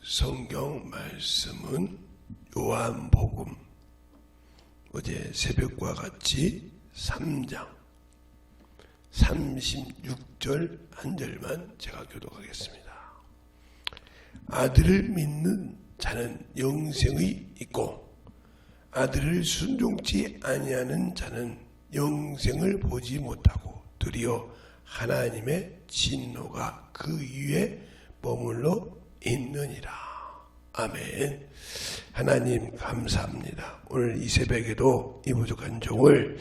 성경 말씀은 요한복음 어제 새벽과 같이 3장 36절 한 절만 제가 교독하겠습니다. 아들을 믿는 자는 영생이 있고 아들을 순종치 아니하는 자는 영생을 보지 못하고 도리어 하나님의 진노가 그 위에 머물러 있느니라. 아멘. 하나님 감사합니다. 오늘 이 새벽에도 이 부족한 종을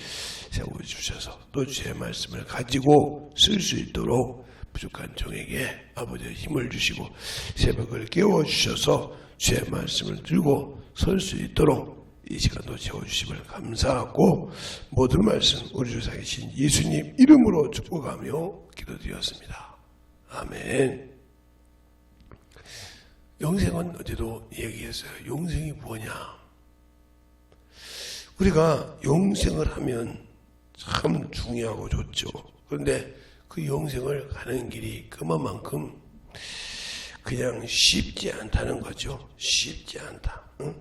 세워주셔서 또 주의 말씀을 가지고 쓸 수 있도록 부족한 종에게 아버지의 힘을 주시고 새벽을 깨워주셔서 주의 말씀을 들고 설 수 있도록 이 시간도 채워주심을 감사하고 모든 말씀 우리 주 살리신 예수님 이름으로 축복하며 기도드렸습니다. 아멘. 영생은 어제도 얘기했어요. 영생이 뭐냐? 우리가 영생을 하면 참 중요하고 좋죠. 그런데 그 영생을 가는 길이 그만큼 그냥 쉽지 않다는 거죠. 쉽지 않다. 응?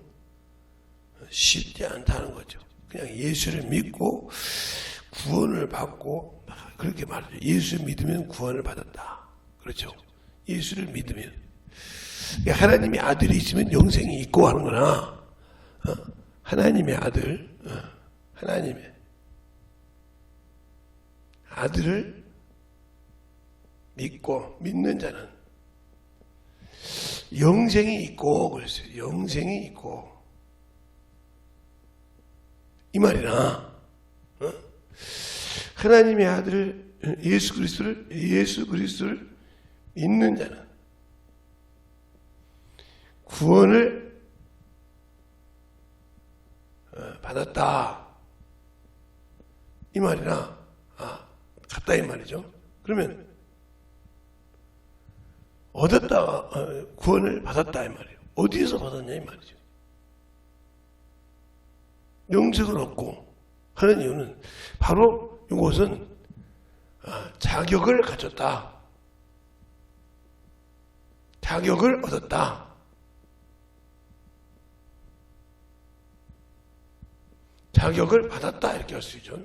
쉽지 않다는 거죠. 그냥 예수를 믿고 구원을 받고 그렇게 말하죠. 예수 믿으면 구원을 받았다. 그렇죠. 예수를 믿으면 하나님의 아들이 있으면 영생이 있고 하는구나. 하나님의 아들, 하나님의 아들을 믿고 믿는 자는 영생이 있고 그랬어요. 영생이 있고 이 말이나 하나님의 아들 예수 그리스도를 믿는 자는 구원을 받았다. 이 말이나 같다 이 말이죠. 그러면 얻었다 구원을 받았다 이 말이에요. 어디에서 받았냐 이 말이죠. 영생을 얻고 하는 이유는 바로 이것은 자격을 가졌다. 자격을 얻었다. 자격을 받았다 이렇게 할 수 있죠.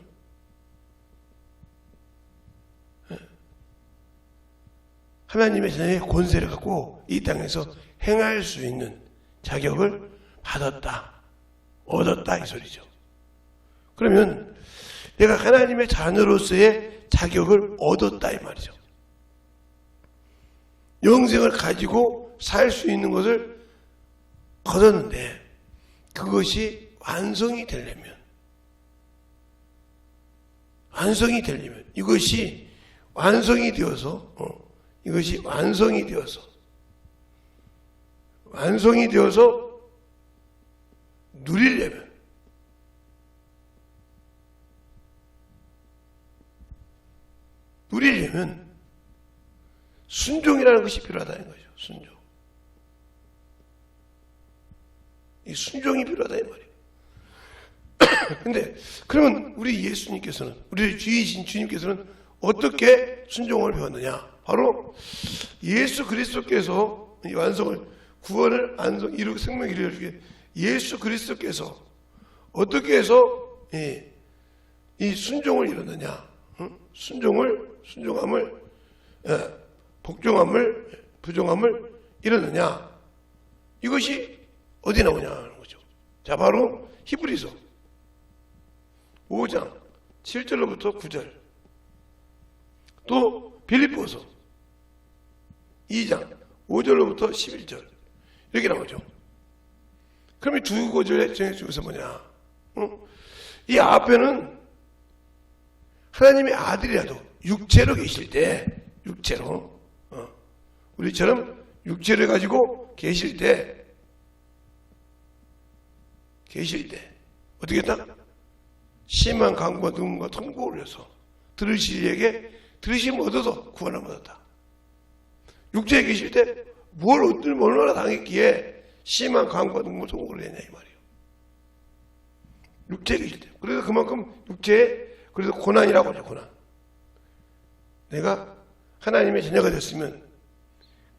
하나님의 자녀의 권세를 갖고 이 땅에서 행할 수 있는 자격을 받았다. 얻었다 이 소리죠. 그러면 내가 하나님의 자녀로서의 자격을 얻었다 이 말이죠. 영생을 가지고 살 수 있는 것을 얻었는데 그것이 완성이 되려면 이것이 완성이 되어서 누리려면 순종이라는 것이 필요하다는 거죠. 순종. 이 순종이 필요하다 이 말이에요. 근데 그러면 우리 예수님께서는 우리 주이신 주님께서는 어떻게 순종을 배웠느냐? 바로 예수 그리스도께서 이 완성을 구원을 이루고 생명을 이루게 예수 그리스도께서 어떻게 해서 이 순종을 이뤘느냐? 순종함을 복종함을 부종함을 이뤘느냐? 이것이 어디 나오냐는 거죠. 자, 바로 히브리서 5장 7절로부터 9절 또 빌립보서 2장 5절로부터 11절 이렇게 나오죠. 그럼 이 두 구절에 정해주면서 뭐냐? 이 앞에는 하나님의 아들이라도 육체로 계실 때 우리처럼 육체를 가지고 계실 때 어떻게 했다? 심한 강과 누움과 통곡을 해서 들으실 이에게 들으심 얻어서 구원을 얻었다. 육체에 계실 때 뭘 얼마나 당했기에 심한 강과 누움과 통곡을 했냐 이 말이에요. 육체에 계실 때. 그래서 그만큼 육체에 그래서 고난이라고 하죠. 고난. 내가 하나님의 자녀가 됐으면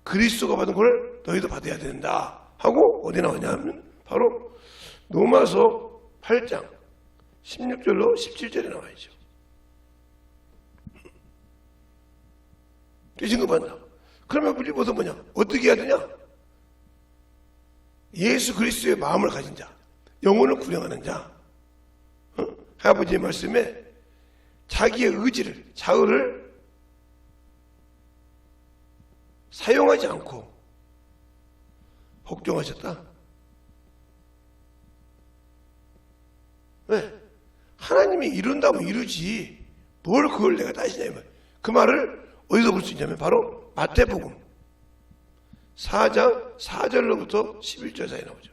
그리스도가 받은 걸 너희도 받아야 된다 하고 어디 나오냐면 바로 로마서 8장 16절로 17절에 나와 있죠. 증거받는다. 그러면 우리 모두 뭐냐? 어떻게 해야 되냐? 예수 그리스도의 마음을 가진 자, 영혼을 구령하는 자, 아버지의 말씀에 자기의 의지를, 자의를 사용하지 않고 복종하셨다. 왜? 하나님이 이룬다면 이루지 뭘 그걸 내가 따지냐면 그 말을 어디서 볼 수 있냐면 바로 마태복음 4장 4절로부터 11절 사이 나오죠.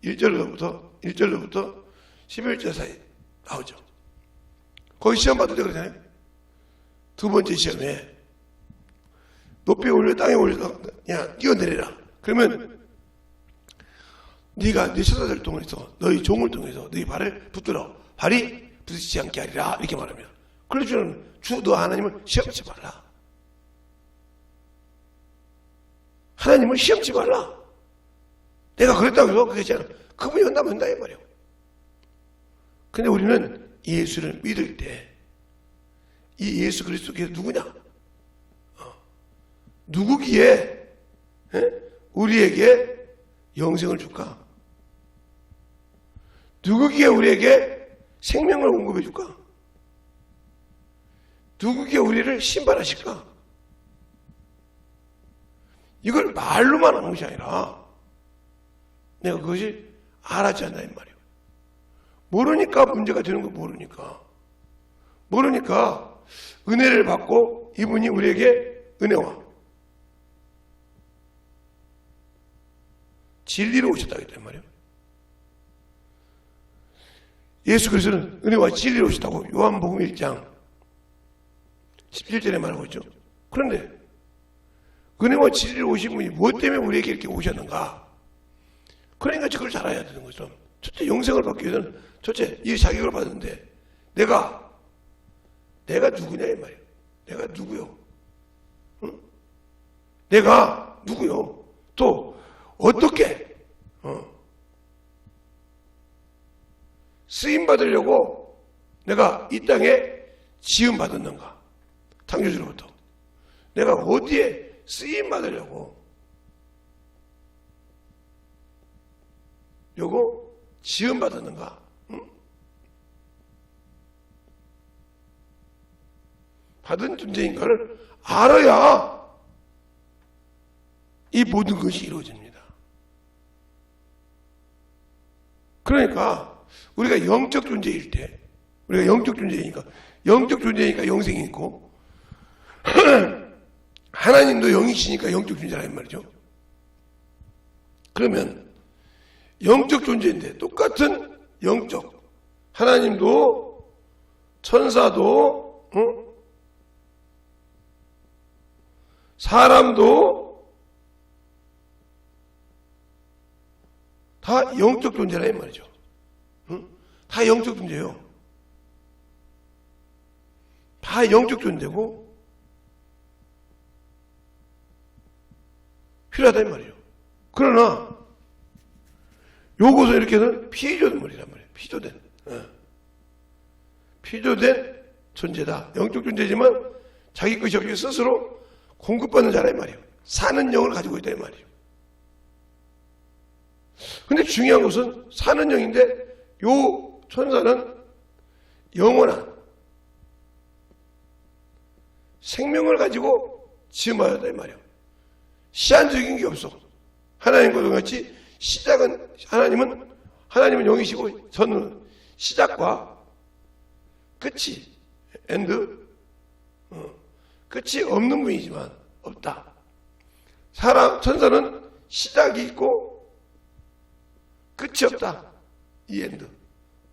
1절로부터 11절 사이 나오죠. 거기 시험 받을 때 그러잖아요. 두 번째 시험에 높이 올려 땅에 올려서 야 뛰어내려라. 그러면 네가 네 처자들 통해서 너희 종을 통해서 너희 발을 붙들어 발이 부딪히지 않게 하리라 이렇게 말합니다. 그래서 주는 주 너 하나님을 시험치 말라. 하나님을 시험치 말라. 내가 그랬다고 해서 그랬잖아. 그분이 한다면 한다 이 말이에요. 근데 우리는 예수를 믿을 때 이 예수 그리스도께서 누구냐? 누구기에 우리에게 영생을 줄까? 누구기에 우리에게 생명을 공급해 줄까? 누구기에 우리를 신발하실까? 이걸 말로만 하는 것이 아니라 내가 그것이 알았지 않나 이 말이에요. 모르니까 문제가 되는 거 모르니까 은혜를 받고 이분이 우리에게 은혜와 진리로 오셨다 했단 말이에요. 예수 그리스도는 은혜와 진리로 오셨다고 요한복음 1장 17절에 말하고 있죠. 그런데 은혜와 진리로 오신 분이 무엇 때문에 우리에게 이렇게 오셨는가? 그러니까 그걸 잘 알아야 되는 거죠. 첫째 영생을 받기 위해서는 첫째 이 자격을 받았는데 내가 누구냐 이 말이에요. 내가 누구요? 응? 내가 누구요? 또 어떻게 쓰임 받으려고 내가 이 땅에 지음 받았는가? 창조주로부터 내가 어디에 쓰임 받으려고 요거 지음 받았는가? 응? 받은 존재인가를 알아야 이 모든 것이 이루어집니다. 그러니까 우리가 영적 존재일 때 우리가 영적 존재니까 영생이 있고 하나님도 영이시니까 영적 존재라는 말이죠. 그러면 영적 존재인데 똑같은 영적 하나님도 천사도 사람도 다 영적 존재라 이 말이죠. 다 영적 존재예요. 다 영적 존재고 필요하다 이 말이에요. 그러나 요것은 이렇게 해서 피조물이란 말이에요. 피조된 존재다. 영적 존재지만 자기 것이 없이 스스로 공급받는 자라 이 말이에요. 사는 영을 가지고 있다 이 말이에요. 근데 중요한 것은 사는 영인데 요 천사는 영원한 생명을 가지고 지음하였다 이 말이에요. 시한적인 게 없어. 하나님과 같이 시작은 하나님은 영이시고 저는 시작과 끝이 끝이 없는 분이지만 없다. 천사는 시작이 있고 끝이 없다. 이 엔드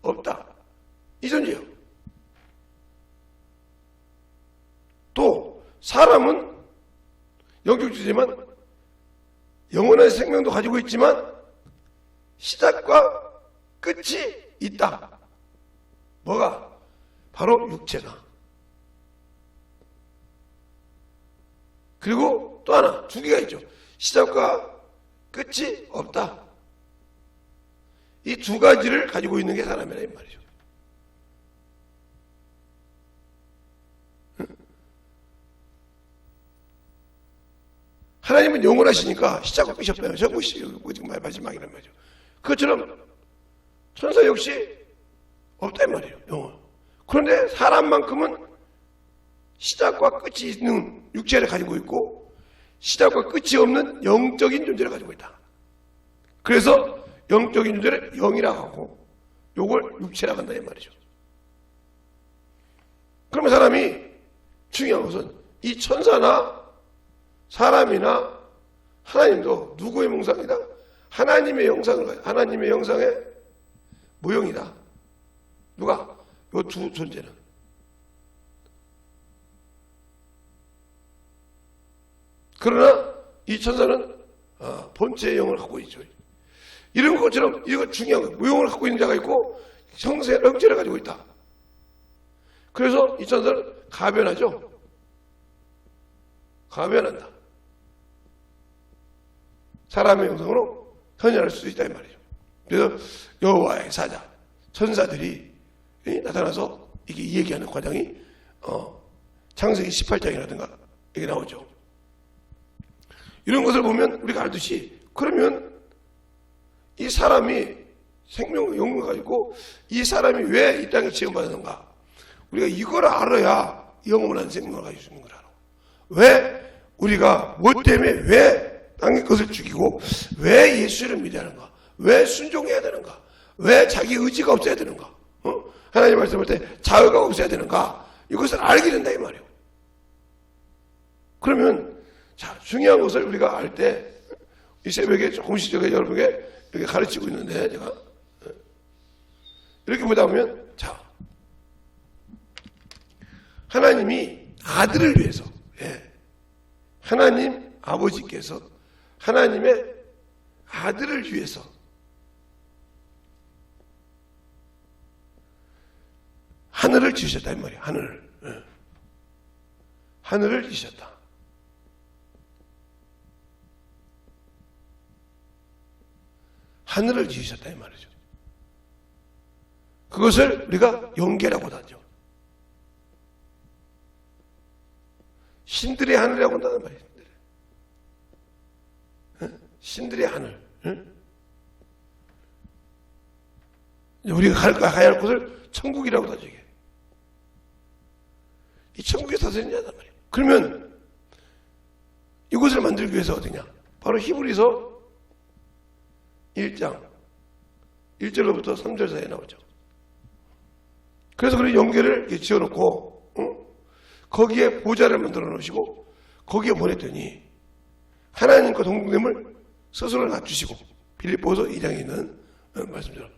없다. 이 존재요. 또 사람은 영적 존재지만 영원한 생명도 가지고 있지만 시작과 끝이 있다. 뭐가? 바로 육체가. 그리고 그리고 또 하나, 두 개가 있죠. 시작과 끝이 없다. 이 두 가지를 가지고 있는 게 사람이라 이 말이죠. 하나님은 영원하시니까 시작과 끝이 없다면 전부 지금 마지막이란 말이죠. 그것처럼 천사 역시 없다 이 말이에요. 영원. 그런데 사람만큼은 시작과 끝이 있는 육체를 가지고 있고 시작과 끝이 없는 영적인 존재를 가지고 있다. 그래서 영적인 존재를 영이라고 하고 요걸 육체라고 한다 이 말이죠. 그러면 사람이 중요한 것은 이 천사나 사람이나 하나님도 누구의 형상이다? 하나님의 형상을 가요. 하나님의 형상의 모형이다. 누가? 요 두 존재는. 그러나 이 천사는 본체의 영을 갖고 있죠. 이런 것처럼 이거 중요한 거예요. 모형을 갖고 있는 자가 있고 형체를 가지고 있다. 그래서 이 천사는 가변하죠. 가변한다. 사람의 형상으로 현현할 수 있다 이 말이죠. 그래서 여호와의 사자, 천사들이 나타나서 이게 얘기하는 과정이 창세기 18장이라든가 이게 나오죠. 이런 것을 보면 우리가 알듯이 그러면 이 사람이 생명과 영을 가지고 이 사람이 왜 이 땅에 지음받았는가? 우리가 이걸 알아야 영원한 생명을 가질 수 있는 걸 알아. 왜 우리가 뭐 때문에 왜 땅의 것을 죽이고 왜 예수를 믿어야 하는가? 왜 순종해야 되는가? 왜 자기 의지가 없어야 되는가? 하나님 말씀할 때 자의가 없어야 되는가? 이것을 알게 된다 이 말이에요. 그러면 자, 중요한 것을 우리가 알 때 이 새벽에 조금씩 제가 여러분에게 이렇게 가르치고 있는데 제가 이렇게 보다 보면 자, 하나님이 아들을 위해서 하나님 아버지께서 하나님의 아들을 위해서 하늘을 지으셨다 이 말이에요. 하늘을 지으셨다. 하늘을 지으셨다 이 말이죠. 그것을 우리가 영계라고도 하죠. 신들의 하늘이라고 한다는 말이에요. 신들의 하늘. 우리가 가야 할 곳을 천국이라고도 하죠. 이게. 이 천국의 사선이냐단 말이에요. 그러면 이곳을 만들기 위해서 어디냐? 바로 히브리서 1장 1절로부터 3절 사이에 나오죠. 그래서 그 연계를 지어놓고 거기에 보좌를 만들어 놓으시고 거기에 보냈더니 하나님과 동등됨을 스스로 낮추시고 빌립보서 2장에 있는 말씀처럼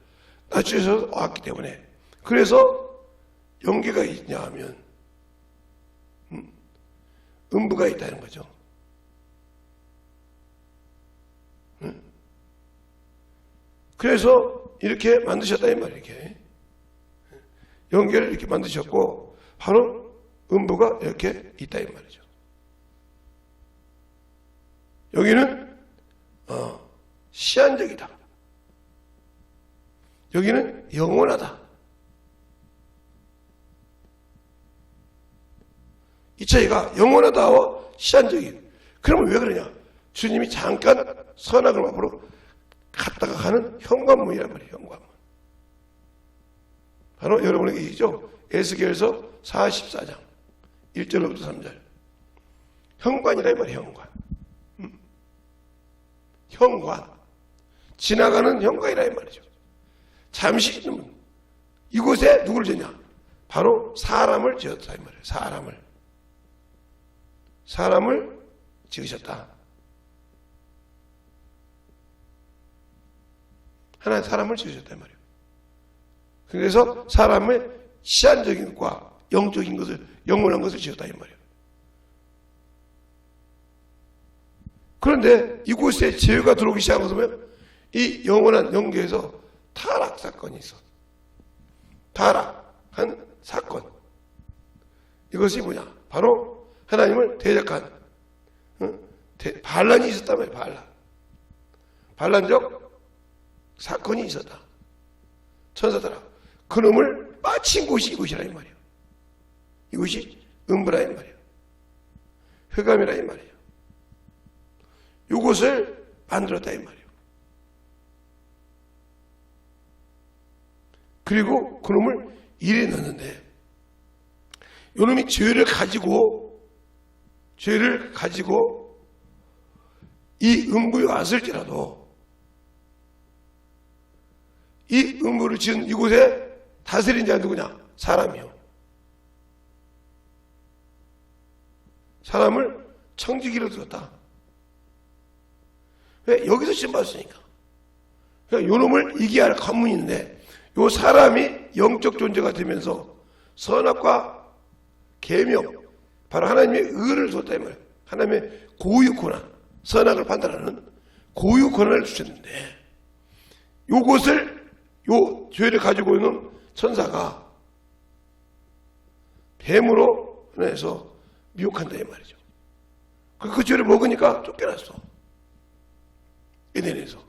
낮추셔서 왔기 때문에 그래서 연계가 있냐 하면 음부가 있다는 거죠. 그래서 이렇게 만드셨다 이 말이에요. 이렇게 연계를 이렇게 만드셨고 바로 음부가 이렇게 있다 이 말이죠. 여기는 시한적이다. 여기는 영원하다. 이 차이가 영원하다와 시한적인. 그러면 왜 그러냐? 주님이 잠깐 선악을 앞으로 갔다가 가는 현관문이란 말이에요. 현관문. 바로 여러분에게 얘기죠. 에스겔서 44장 1절로부터 3절. 현관이라 이 말이에요. 현관. 현관. 지나가는 현관이라 이 말이죠. 잠시 있는 문. 이곳에 누구를 지냐? 바로 사람을 지었다 이 말이에요. 사람을 지으셨다. 하나님 사람을 지으셨단 말이에요. 그래서 사람의 시한적인 것과 영적인 것을, 영원한 것을 지었다 이 말이에요. 그런데 이곳에 죄가 들어오기 시작한 것을 보면 이 영원한 영계에서 타락 사건이 있어. 타락한 사건. 이것이 뭐냐? 바로 하나님을 대적한 반란이 있었단 말이에요. 반란적 사건이 있었다. 천사들아, 그놈을 빠친 곳이 이곳이라 이 말이에요. 이곳이 음부라 이 말이에요. 회감이라 이 말이에요. 이곳을 만들었다 이 말이에요. 그리고 그놈을 일에 넣는데, 요놈이 죄를 가지고 이 음부에 왔을지라도 이 음부를 지은 이곳에 다스린 자가 누구냐? 사람이요. 사람을 청지기로 두었다. 왜? 여기서 신 받았으니까. 그러니까 요놈을 이겨야 할 관문이 있는데, 요 사람이 영적 존재가 되면서 선악과 계명, 바로 하나님의 의를 줬다 이 말이에요. 하나님의 고유 권한, 선악을 판단하는 고유 권한을 주셨는데, 요것을 요 죄를 가지고 있는 천사가 뱀으로 해서 미혹한다 이 말이죠. 그 죄를 먹으니까 쫓겨났어, 에덴에서.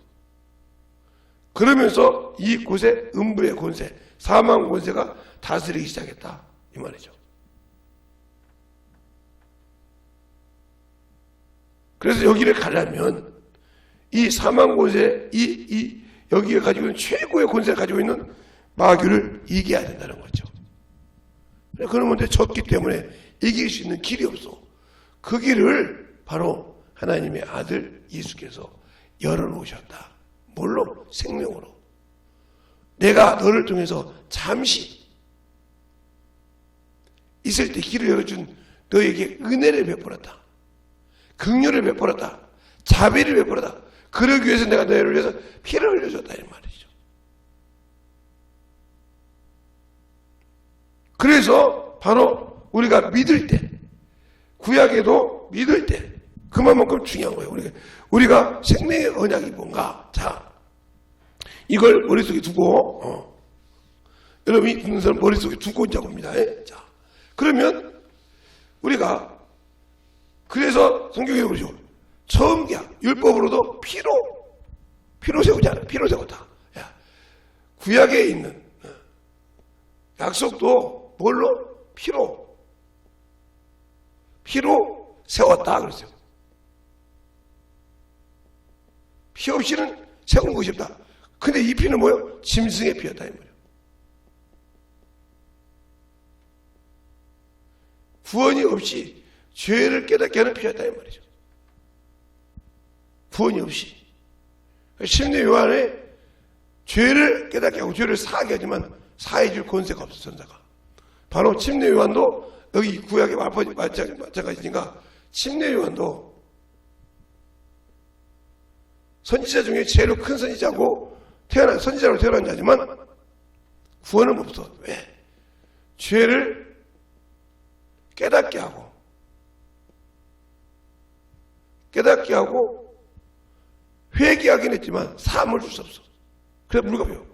그러면서 이곳에 음부의 권세, 사망 권세가 다스리기 시작했다 이 말이죠. 그래서 여기를 가려면 이 사망 권세, 여기에 가지고 있는 최고의 권세를 가지고 있는 마귀를 이겨야 된다는 거죠. 그러면 졌기 때문에 이길 수 있는 길이 없어. 그 길을 바로 하나님의 아들 예수께서 열어놓으셨다. 뭘로? 생명으로. 내가 너를 통해서 잠시 있을 때 길을 열어준 너에게 은혜를 베풀었다. 긍휼을 베풀었다. 자비를 베풀었다. 그러기 위해서 내가 너희를 위해서 피를 흘려줬다 이 말이죠. 그래서 바로 우리가 믿을 때, 구약에도 믿을 때 그만큼 중요한 거예요. 우리가 생명의 언약이 뭔가. 자, 이걸 머릿속에 두고 여러분이 듣는 사람 머릿속에 두고 있자고 합니다. 자, 그러면 우리가 그래서 성경에 그러죠. 처음 계약 율법으로도 피로 세우잖아. 피로 세웠다. 야, 구약에 있는 약속도 뭘로? 피로 세웠다 그랬어요. 피 없이는 세운 것이 없다. 근데 이 피는 뭐예요? 짐승의 피였다 이 말이에요. 구원이 없이 죄를 깨닫게 하는 피였다 이 말이죠. 구원이 없이. 심리 요한에 죄를 깨닫게 하고 죄를 사하게 하지만 사해줄 권세가 없어 천사가. 바로 침례 요한도 여기 구약의 마찬가지니까 침례 요한도 선지자 중에 제일 큰 선지자고 선지자로 태어난 자지만 구원은 없어. 왜? 죄를 깨닫게 하고 회개하긴 했지만 사함을 줄 수 없어. 그래 불가피요.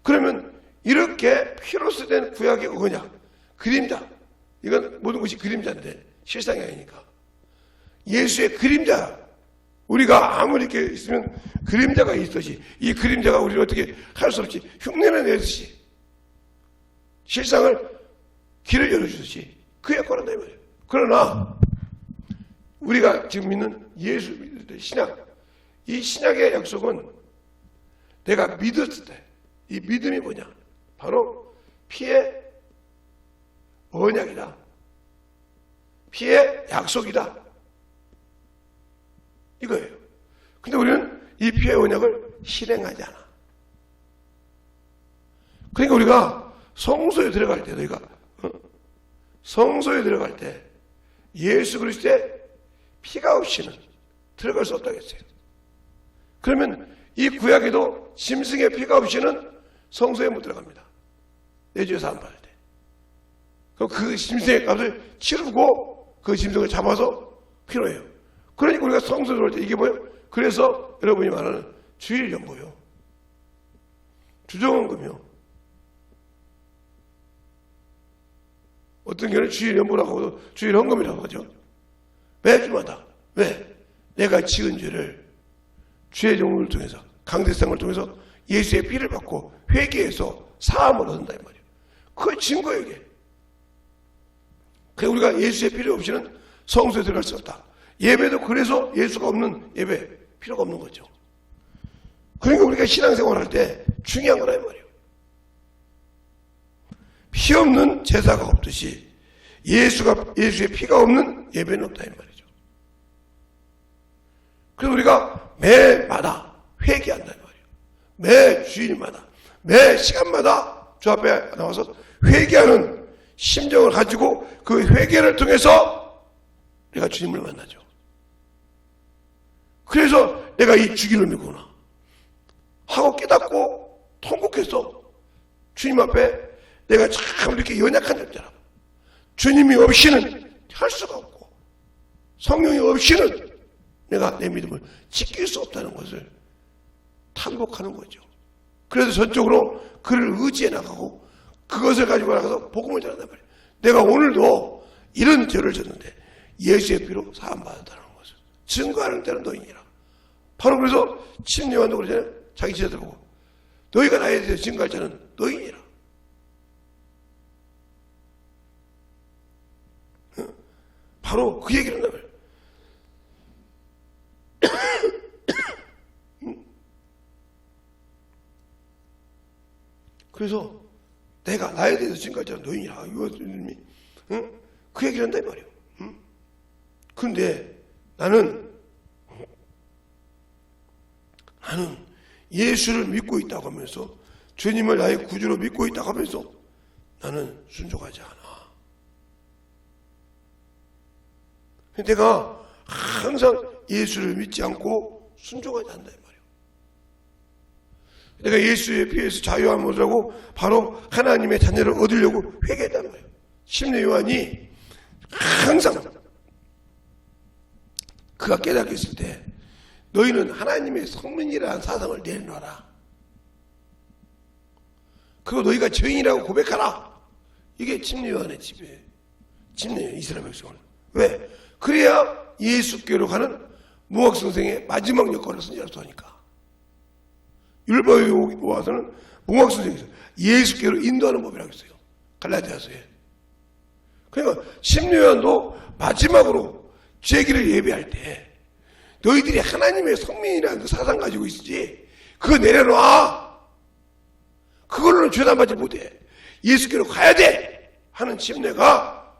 그러면 이렇게 피로서 된 구약이 뭐냐? 그림자. 이건 모든 것이 그림자인데 실상이 아니니까. 예수의 그림자. 우리가 아무리 이렇게 있으면 그림자가 있듯이 이 그림자가 우리를 어떻게 할 수 없이 흉내를 내듯이 실상을 길을 열어주듯이 그 역할을 한다 이 말이에요. 그러나 우리가 지금 믿는 예수 신약, 이 신약의 약속은 내가 믿었을 때 이 믿음이 뭐냐? 바로 피의 언약이다. 피의 약속이다. 이거예요. 근데 우리는 이 피의 언약을 실행하지 않아. 그러니까 우리가 성소에 들어갈 때, 너희가 성소에 들어갈 때 예수 그리스도의 피가 없이는 들어갈 수 없다고 했어요. 그러면 이 구약에도 짐승의 피가 없이는 성소에 못 들어갑니다. 내주에 사람 받을 때. 그럼 그 짐승의 값을 치르고 그 짐승을 잡아서 필요해요. 그러니까 우리가 성소에 들어갈 때 이게 뭐예요? 그래서 여러분이 말하는 주일 연보요. 주정헌금이요. 어떤 경우는 주일 연보라고 하고 주일 헌금이라고 하죠. 매주마다. 왜? 내가 지은 죄를 주의 종을 통해서 강대상을 통해서 예수의 피를 받고 회개해서 사함을 얻는다 이 말이에요. 그걸 증거예요 이게. 그래서 우리가 예수의 피를 없이는 성소에 들어갈 수 없다. 예배도 그래서 예수가 없는 예배 필요가 없는 거죠. 그러니까 우리가 신앙생활 할 때 중요한 거라 이 말이에요. 피 없는 제사가 없듯이 예수의 피가 없는 예배는 없다 이 말이죠. 그래서 우리가 매마다 회개한다 이 말이에요. 매 주일마다 매 시간마다 주 앞에 나와서 회개하는 심정을 가지고 그 회개를 통해서 내가 주님을 만나죠. 그래서 내가 이 주기를 믿구나 하고 깨닫고 통곡해서 주님 앞에 내가 참 이렇게 연약한 존재라고, 주님이 없이는 할 수가 없고 성령이 없이는 내가 내 믿음을 지킬 수 없다는 것을 탄복하는 거죠. 그래서 전적으로 그를 의지해 나가고 그것을 가지고 나가서 복음을 전한단 말이에요. 내가 오늘도 이런 죄를 졌는데 예수의 피로 사함받았다는 것을 증거하는 때는 너희니라. 바로 그래서 침례요한도 그러잖아요. 자기 제자들 보고 너희가 나에 대해서 증거할 자는 너희니라. 바로 그 얘기를 한단 말이에요. 그래서 내가 나에 대해서 증거할 자는 너희니라. 유아님이 그 얘기를 한다 이 말이에요. 그런데 나는 예수를 믿고 있다고 하면서 주님을 나의 구주로 믿고 있다고 하면서 나는 순종하지 않아. 내가 항상 예수를 믿지 않고 순종하지 않는다 이 말이에요. 내가 예수의 피에서 자유함을 얻으려고 바로 하나님의 자녀를 얻으려고 회개했단 말이에요. 침례 요한이 항상 그가 깨닫게 했을 때 너희는 하나님의 성민이라는 사상을 내놓아라. 그리고 너희가 죄인이라고 고백하라. 이게 침례 요한의 집이에요. 침례 이스라엘 백성을. 왜? 그래야 예수께로 가는 무학 선생의 마지막 역할을 선지할 수 하니까. 율법에 와서는 무학 선생이 있어요. 예수께로 인도하는 법이라고 했어요. 갈라디아서에. 그러니까 침례 요한도 마지막으로 죄기를 예배할 때 너희들이 하나님의 성민이라는 그 사상 가지고 있지 그거 내려놔. 그걸로는 죄담받지 못해. 예수께로 가야 돼 하는 침례가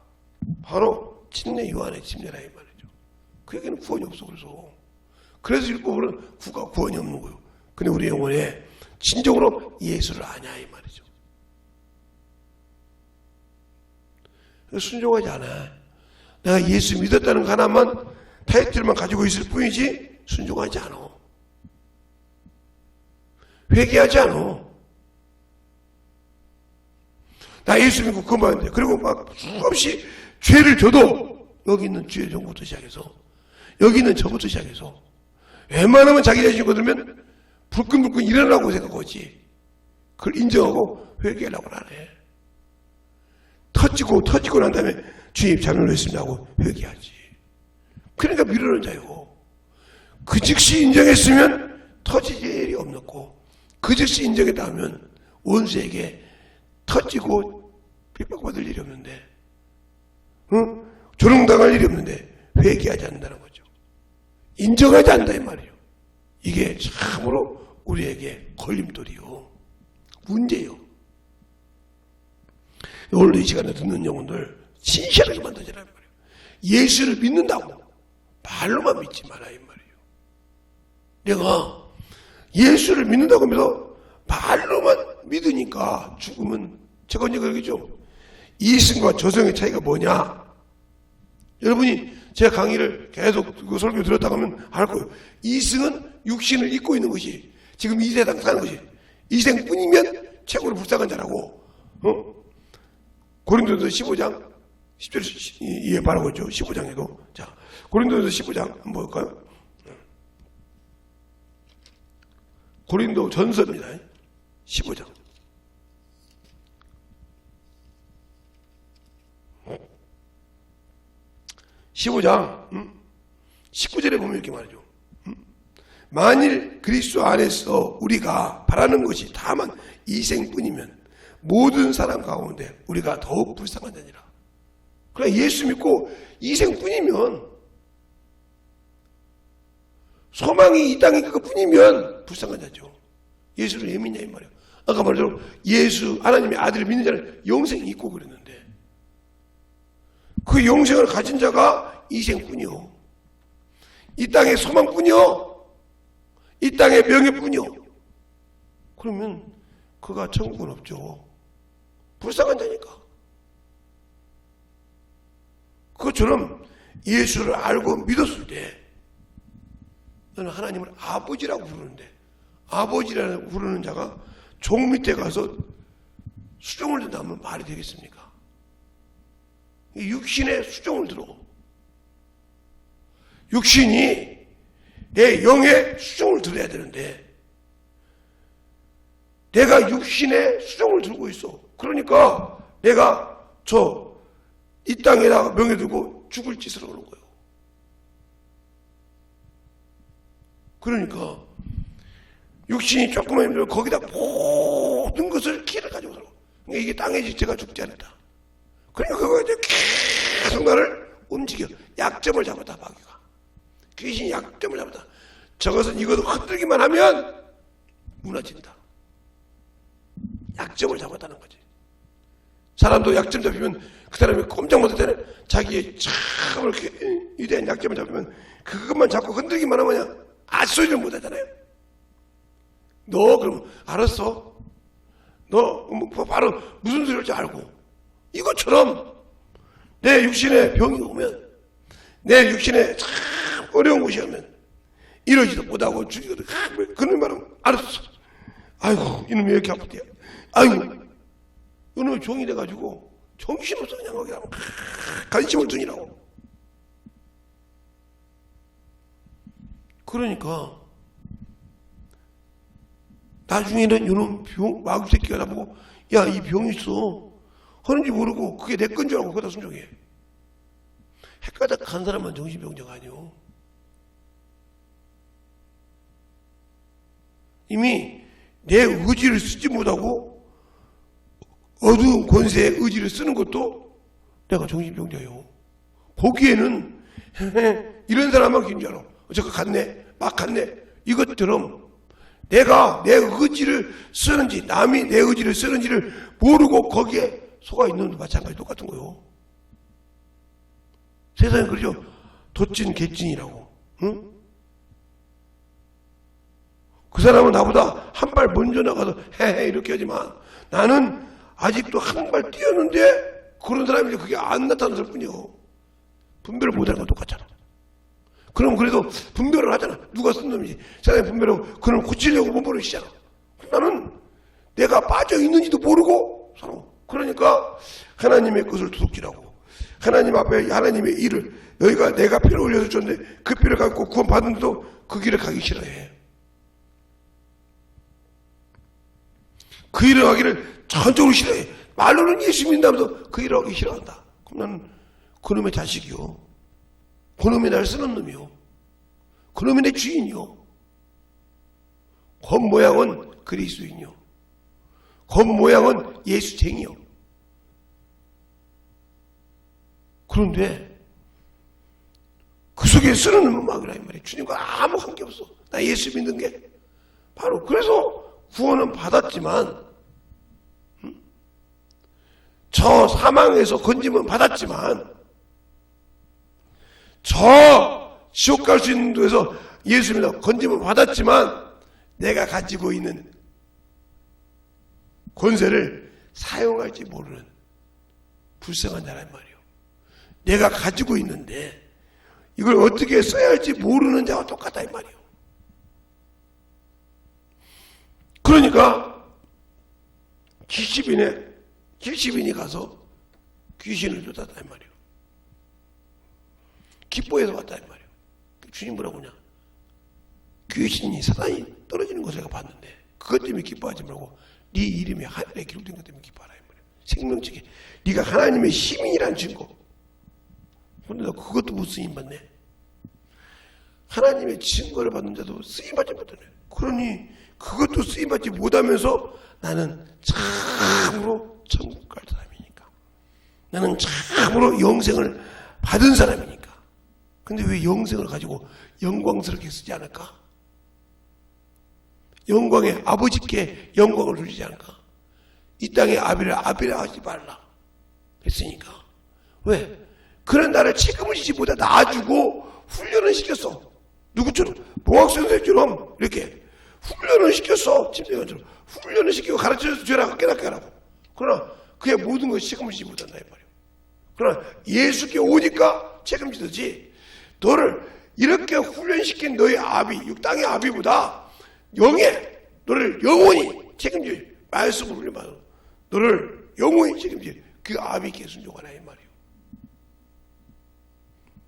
바로 침례 요한의 침례라 이 말이죠. 그 얘기는 구원이 없어. 그래서 율법으로는 구원이 없는 거예요. 근데 우리 영혼에 진정으로 예수를 아냐 이 말이죠. 순종하지 않아. 내가 예수 믿었다는 거 하나만 타이틀만 가지고 있을 뿐이지 순종하지 않아. 회개하지 않아. 나 예수 믿고 그만인데 그리고 막 수없이 죄를 져도 여기 있는 주의 종부터 시작해서 여기 있는 저부터 시작해서 웬만하면 자기 자신이 거들면 불끈불끈 일어나고 생각하지 그걸 인정하고 회개하려고 안 해. 터지고 난 다음에 주님 잘못했습니다 하고 회개하지. 그러니까 미루는 자요. 그 즉시 인정했으면 터질 일이 없었고 그 즉시 인정했다 하면 원수에게 터지고 핍박받을 일이 없는데 조롱당할 일이 없는데 회개하지 않는다는 거죠. 인정하지 않는다 이 말이에요. 이게 참으로 우리에게 걸림돌이요. 문제요. 오늘 이 시간에 듣는 영혼들 진실하게 만들어지라는 말이에요. 예수를 믿는다고 말로만 믿지 마라 이 말이에요. 내가 예수를 믿는다고 하면서 말로만 믿으니까 죽으면 제가 언제 그러겠죠. 이승과 저승의 차이가 뭐냐? 여러분이 제 강의를 계속 그 설교 들었다고 하면 알 거예요. 이승은 육신을 입고 있는 것이 지금 이 세상 사는 것이 이 생뿐이면 최고로 불쌍한 자라고. 고린도서 15장 10절 이해 바라고 있죠. 15장에도. 자, 고린도서 15장 한번 볼까요? 고린도 전서입니다. 15장. 15장 19절에 보면 이렇게 말이죠. 만일 그리스도 안에서 우리가 바라는 것이 다만 이생뿐이면 모든 사람 가운데 우리가 더욱 불쌍하다니라. 그래, 예수 믿고 이생뿐이면, 소망이 이 땅에 그것뿐이면 불쌍한 자죠. 예수를 왜 믿냐 이 말이에요. 아까 말했죠. 예수 하나님의 아들을 믿는 자는 영생이 있고 그랬는데, 그 영생을 가진 자가 이생뿐이요, 이 땅의 소망뿐이요, 이 땅의 명예뿐이요. 그러면 그가 천국은 없죠. 불쌍한 자니까. 그것처럼 예수를 알고 믿었을 때 너는 하나님을 아버지라고 부르는데, 아버지라고 부르는 자가 종 밑에 가서 수종을 든다면 말이 되겠습니까? 육신의 수종을 들어. 육신이 내 영의 수종을 들어야 되는데 내가 육신의 수종을 들고 있어. 그러니까 내가 이 땅에다가 명예 두고 죽을 짓을 하는 거예요. 그러니까 육신이 조금만 힘들면 거기다 모든 것을 키를 가지고 살아. 그러니까 이게 땅의 지체가 죽지 않았다. 그러니까 그거 이제 계속 나를 움직여. 약점을 잡았다, 마귀가. 귀신이 약점을 잡았다. 저것은 이것을 흔들기만 하면 무너진다. 약점을 잡았다는 거지. 사람도 약점 잡히면 그 사람이 꼼짝 못할 때는 자기의 참 이렇게 위대한 약점을 잡으면 그것만 잡고 흔들기만 하면 소리를 못 하잖아요. 너 그럼 알았어. 너 바로 무슨 소리일지 알고. 이것처럼 내 육신에 병이 오면, 내 육신에 참 어려운 곳이 오면 이러지도 못하고 죽이거든. 그런 말은 알았어. 아이고 이놈이 왜 이렇게 아프대요. 아이고 이놈이 종이 돼가지고 정신없어 그냥 거기 하고 관심을 두니라고. 그러니까 나중에는 이놈 병 마귀 새끼가 나보고 야 이 병 있어 하는지 모르고 그게 내 건 줄 알고 거기다 순종해. 헷가닥 간 사람만 정신병자가 아니오. 이미 내 의지를 쓰지 못하고 어두운 권세의 의지를 쓰는 것도 내가 정신병자요. 보기에는 이런 사람만 긴 줄 알아. 저거 갔네, 막 갔네. 이것처럼 내가 내 의지를 쓰는지 남이 내 의지를 쓰는지를 모르고 거기에 속아 있는 것도 마찬가지 똑같은 거요. 세상에 그러죠. 돛진 개찐이라고. 응? 그 사람은 나보다 한 발 먼저 나가서 헤헤 이렇게 하지만 나는 아직도 한 발 뛰었는데 그런 사람이 그게 안 나타났을 뿐이요. 분별을 못하는 건 똑같잖아. 그럼 그래도 분별을 하잖아. 누가 쓴 놈이지. 세상에 분별하고 그놈 고치려고 몸부림치잖아. 나는 내가 빠져 있는지도 모르고 살아. 그러니까 하나님의 것을 도둑질하고 하나님 앞에 하나님의 일을 너희가 내가 피를 흘려서 줬는데 그 피를 갖고 구원 받는데도 그 길을 가기 싫어해. 그 일을 하기를 전적으로 싫어해. 말로는 예수 믿는다면서 그 일을 하기 싫어한다. 그럼 나는 그놈의 자식이요. 그놈이 날 쓰는 놈이요. 그놈이 내 주인이요. 겉모양은 그리스도인이요. 겉모양은 예수쟁이요. 그런데 그 속에 쓰는 놈은 막이라 이 말이에요. 주님과 아무 관계없어. 나 예수 믿는 게 바로 그래서 구원은 받았지만 저 사망에서 건짐은 받았지만 저 지옥 갈 수 있는 데서 예수 믿어 건짐은 받았지만 내가 가지고 있는 권세를 사용할지 모르는 불쌍한 자란 말이에요. 내가 가지고 있는데 이걸 어떻게 써야 할지 모르는 자와 똑같다 이 말이에요. 그러니까 길시빈이 가서 귀신을 쫓았다 이 말이에요. 기뻐해서 왔다 이 말이에요. 주님 뭐라고 하냐. 귀신이 사단이 떨어지는 것을 내가 봤는데 그것 때문에 기뻐하지 말고 네 이름이 하늘에 기록된 것 때문에 기뻐하라 이 말이에요. 생명책에 네가 하나님의 시민이라는 증거. 근데 너 그것도 못 쓰임 받네. 하나님의 증거를 받는 자도 쓰임받지 못하네. 그러니 그것도 쓰임받지 못하면서 나는 참으로 천국 갈 사람이니까, 나는 참으로 영생을 받은 사람이니까. 근데 왜 영생을 가지고 영광스럽게 쓰지 않을까? 영광의 아버지께 영광을 누리지 않을까? 이 땅의 아비라 하지 말라 했으니까. 왜? 그런 나를 책임을 지지 못해 놔주고 훈련을 시켰어. 누구처럼? 봉학선생처럼 이렇게 훈련을 시켰어. 침대관처럼 훈련을 시키고 가르쳐줘서 죄라고 깨닫게 하라고. 그러나 그의 모든 것을 책임을 지지 못한다 이 말이에요. 그러나 예수께 오니까 책임지듯이 너를 이렇게 훈련시킨 너의 아비, 이 땅의 아비보다 너를 영원히 책임질 말씀을 훈련받아 너를 영원히 책임질 그 아비께 순종하라 이 말이에요.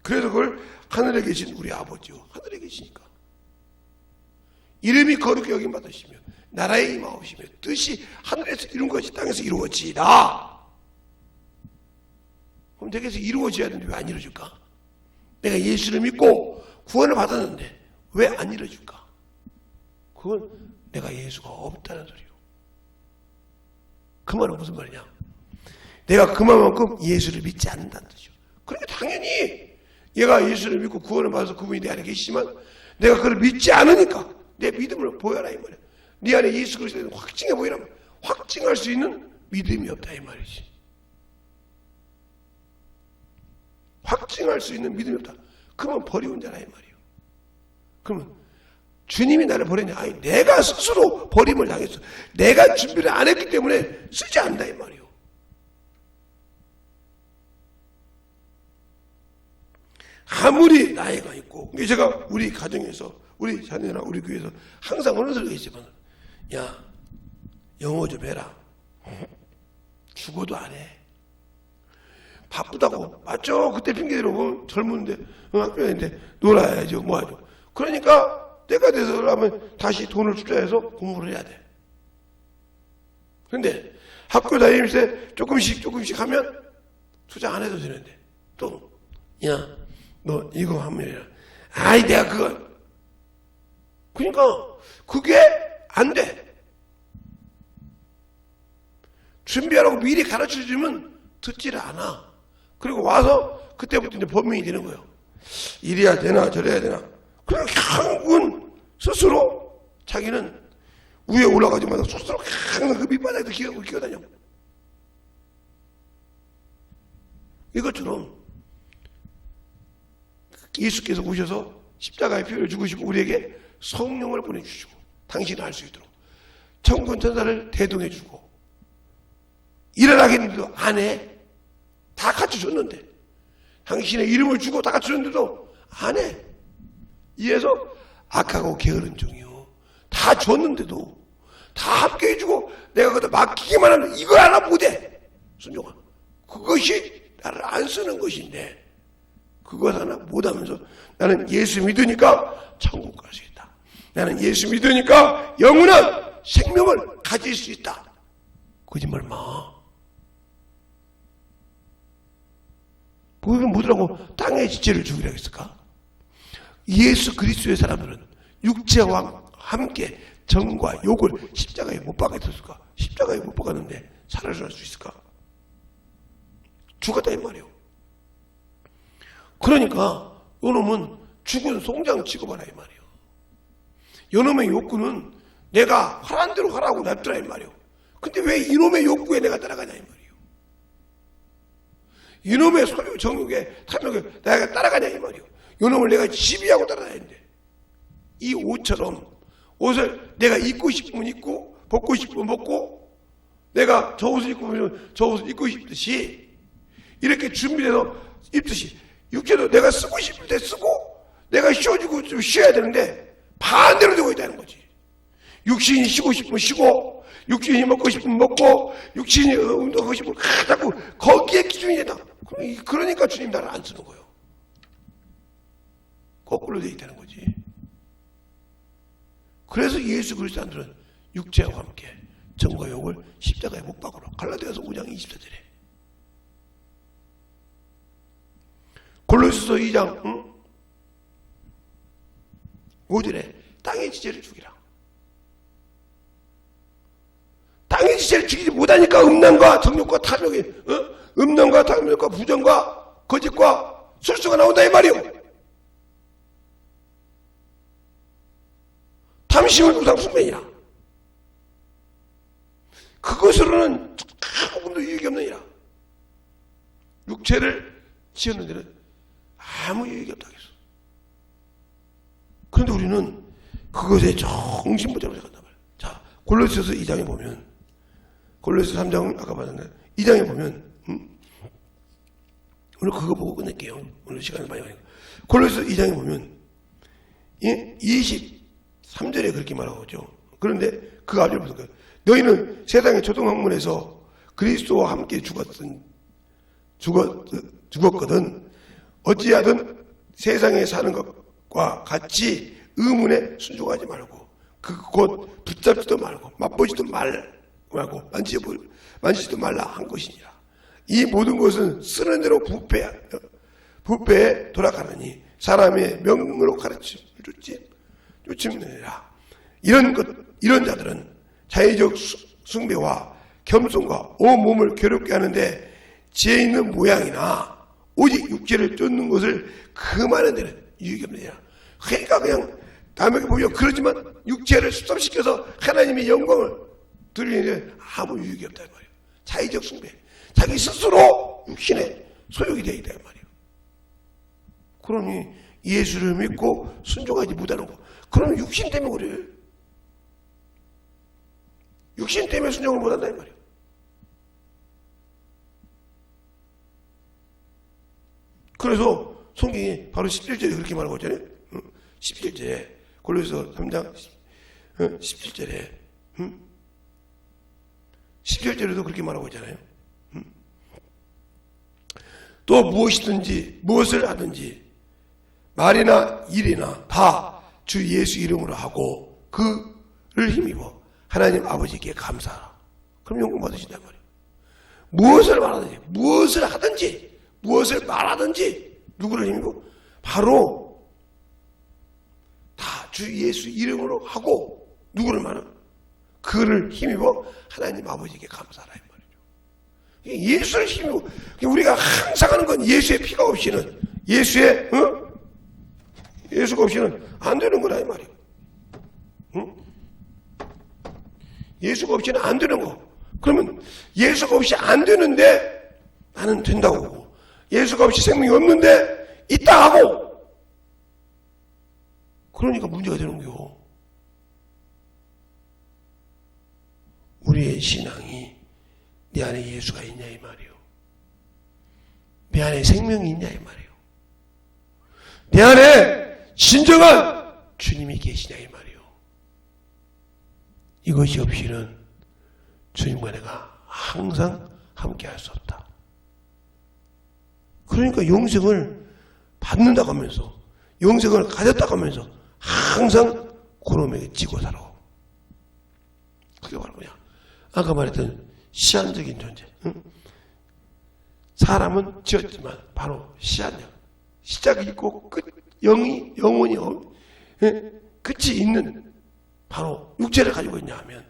그래서 그걸 하늘에 계신 우리 아버지요, 하늘에 계시니까 이름이 거룩히 여김 받으시며 나라에 임하옵시며 뜻이 하늘에서 이룬 것이 땅에서 이루어지이다. 그럼 내게서 이루어져야 되는데 왜 안 이루어질까? 내가 예수를 믿고 구원을 받았는데 왜 안 이루어질까? 그건 내가 예수가 없다는 소리요. 그 말은 무슨 말이냐? 내가 그만큼 예수를 믿지 않는다는 뜻이요. 그러니까 당연히 얘가 예수를 믿고 구원을 받아서 그분이 내 안에 계시지만 내가 그걸 믿지 않으니까 내 믿음을 보여라 이 말이야. 네 안에 예수 그리스도를 확증해 보이라면 확증할 수 있는 믿음이 없다 이 말이지. 확증할 수 있는 믿음이 없다. 그러면 버리운 자라 이 말이에요. 그러면 주님이 나를 버렸냐? 아니 내가 스스로 버림을 당했어. 내가 준비를 안 했기 때문에 쓰지 않는다 이 말이에요. 아무리 나이가 있고, 제가 우리 가정에서, 우리 자녀나 우리 교회에서 항상 어느 소리가 있지만, 야, 영어 좀 해라. 죽어도 안 해. 바쁘다고. 맞죠? 그때 핑계대로 보면 젊은데, 학교 다니는데 놀아야죠, 뭐 하죠. 그러니까 때가 돼서 하면 다시 돈을 투자해서 공부를 해야 돼. 근데 학교 다닐 때 조금씩 하면 투자 안 해도 되는데, 또, 야, 너 이거 하면 해라. 아이 내가 그거 그러니까 그게 안 돼. 준비하라고 미리 가르쳐주면 듣지를 않아. 그리고 와서 그때부터 이제 범인이 되는 거예요. 이래야 되나 저래야 되나. 그러니까 한군 스스로 자기는 위에 올라가지마다 스스로 항상 그 밑바닥에서 기어다녀. 이것처럼 예수께서 오셔서 십자가의 피를 죽으시고 우리에게 성령을 보내주시고 당신을 알 수 있도록 천군 천사를 대동해 주고 일어나겠는데도 안 해. 다 갖춰줬는데 당신의 이름을 주고 다 갖춰줬는데도 안 해. 이래서 악하고 게으른 종이요. 다 줬는데도 다 함께 해주고 내가 그것도 맡기기만 하면 이거 하나 못해. 순종아. 그것이 나를 안 쓰는 것인데 그것 하나 못하면서 나는 예수 믿으니까 천국 갈 수 있다. 나는 예수 믿으니까 영원한 생명을 가질 수 있다. 거짓말 마. 그걸 뭐더라고 땅의 지체를 죽이라고 했을까? 예수 그리스도의 사람들은 육체와 함께 정과 욕을 십자가에 못 박았을까? 십자가에 못 박았는데 살아날 수 있을까? 죽었다 이 말이에요. 그러니까 요놈은 죽은 송장 취급하라 이 말이에요. 요놈의 욕구는 내가 하라는 대로 하라고 냅두라 이 말이에요. 근데 왜 이놈의 욕구에 내가 따라가냐 이 말이에요. 이놈의 소유 정욕에 탐욕에 내가 따라가냐 이 말이에요. 요놈을 내가 지배하고 따라다니는데 이 옷처럼 옷을 내가 입고 싶으면 입고 벗고 싶으면 벗고 내가 저 옷을 입고 싶으면 저 옷을 입고 싶듯이 이렇게 준비해서 입듯이 육체도 내가 쓰고 싶을 때 쓰고 내가 쉬어주고 좀 쉬어야 되는데 반대로 되고 있다는 거지. 육신이 쉬고 싶으면 쉬고 육신이 먹고 싶으면 먹고 육신이 운동하고 싶으면 자꾸 거기에 기준이 된다. 그러니까 주님 나를 안 쓰는 거예요. 거꾸로 되어 있다는 거지. 그래서 예수 그리스도 사람들은 육체와 함께 정과 욕을 십자가에 못 박으러 갈라디아서 5장 24절에 골로새서 2장 5절에 땅의 지체를 죽이라. 땅의 지체를 죽이지 못하니까 음란과 정욕과 탐욕이, 음란과 탐욕과 부정과 거짓과 술수가 나온다 이 말이요. 탐심은 우상숭배이라. 그것으로는 조금도 유익이 없느니라. 육체를 지었는 데는 아무 유익이 없다 했어. 그런데 우리는 그것에 정신부장을 생각한단 말이야. 자, 골로새서 2장에 보면, 골로새서 3장 아까 봤는데 2장에 보면, 오늘 그거 보고 끝낼게요. 오늘 시간이 많이 가니까. 골로새서 2장에 보면 23절에 그렇게 말하고 있죠. 그런데 그 앞에 보니까 너희는 세상의 초등학문에서 그리스도와 함께 죽었거든. 어찌하든 세상에 사는 것과 같이 의문에 순종하지 말고 그 곧 붙잡지도 말고 맛보지도 말고 만지지도 말라 한 것이니라. 이 모든 것은 쓰는 대로 부패에 돌아가느니 사람의 명으로 가르침을 쫓으느니라. 이런 자들은 자의적 숭배와 겸손과 온 몸을 괴롭게 하는데 지혜 있는 모양이나 오직 육체를 쫓는 것을 금하는 데는 유익이 없느니라. 그러니까 그냥 남에게 보여 그러지만 육체를 수습시켜서 하나님의 영광을 드리는데 아무 유익이 없다 이 말이에요. 자의적 숭배, 자기 스스로 육신에 소욕이 되어 있다 이 말이에요. 그러니 예수를 믿고 순종하지 못하는 거, 그러면 육신 때문에 그래. 육신 때문에 순종을 못한다 이 말이에요. 그래서 성경이 바로 17절에 그렇게 말하고 있잖아요. 17절에 골로새서 3장 17절에 17절에도 그렇게 말하고 있잖아요. 또 무엇을 하든지 말이나 일이나 다 주 예수 이름으로 하고 그를 힘입어 하나님 아버지께 감사하라. 그럼 영광 받으신단 말이에요. 무엇을 말하든지 무엇을 하든지 무엇을 말하든지 누구를 힘입어? 바로 다 주 예수 이름으로 하고 누구를 말하는? 그를 힘입어 하나님 아버지께 감사하라 이 말이죠. 예수를 힘입어. 우리가 항상 하는 건 예수의 피가 없이는 예수가 없이는 안 되는 거라 이 말이에요. 예수가 없이는 안 되는 거. 그러면 예수가 없이 안 되는데 나는 된다고 하고, 예수가 없이 생명이 없는데 있다 하고, 그러니까 문제가 되는 거요. 우리의 신앙이 내 안에 예수가 있냐 이 말이요. 내 안에 생명이 있냐 이 말이요. 내 안에 진정한 주님이 계시냐 이 말이요. 이것이 없이는 주님과 내가 항상 함께 할 수 없다. 그러니까 영생을 받는다고 하면서, 영생을 가졌다고 하면서 항상 고놈에게 찌고 살아. 그게 바로 뭐냐? 아까 말했던 시한적인 존재. 사람은 지었지만 바로 시한적. 시작이 있고 영원히 끝이 있는 바로 육체를 가지고 있냐 하면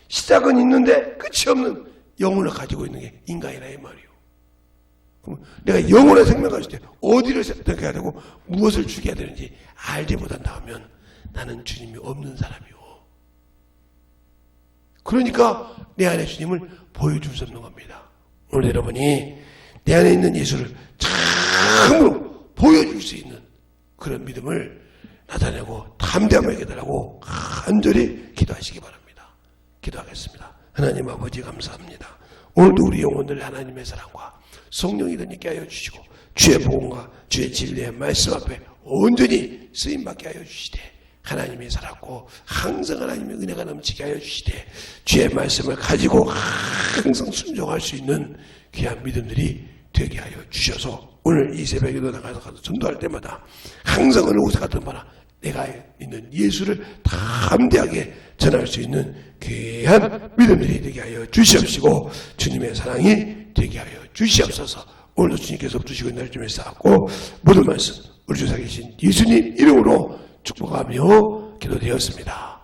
시작은 있는데 끝이 없는 영혼을 가지고 있는 게 인간이라 이 말이에요. 그럼 내가 영혼의 생명 가질 때 어디를 선택해야 되고 무엇을 죽여야 되는지 알지 못한다 하면 나는 주님이 없는 사람이요. 그러니까 내 안에 주님을 보여줄 수 없는 겁니다. 오늘 여러분이 내 안에 있는 예수를 참으로 보여줄 수 있는 그런 믿음을 나타내고 담대함을 있게 달라고 간절히 기도하시기 바랍니다. 기도하겠습니다. 하나님 아버지 감사합니다. 오늘도 우리 영혼들 하나님의 사랑과 성령이 있게 하여 주시고 주의 복음과 주의 진리의 말씀 앞에 온전히 쓰임받게 하여 주시되 하나님이 살았고 항상 하나님의 은혜가 넘치게 하여 주시되 주의 말씀을 가지고 항상 순종할 수 있는 귀한 믿음들이 되게 하여 주셔서 오늘 이 새벽에도 나가서 전도할 때마다 항상 어느 곳에 갔던 바나 내가 있는 예수를 담대하게 전할 수 있는 귀한 믿음들이 되게 하여 주시옵시고 주님의 사랑이 되게 하여 주시옵소서. 오늘도 주님께서 주시고 있는 날 좀 쌓았고 모든 말씀 우리 주 살아계신 예수님 이름으로 축복하며 기도되었습니다.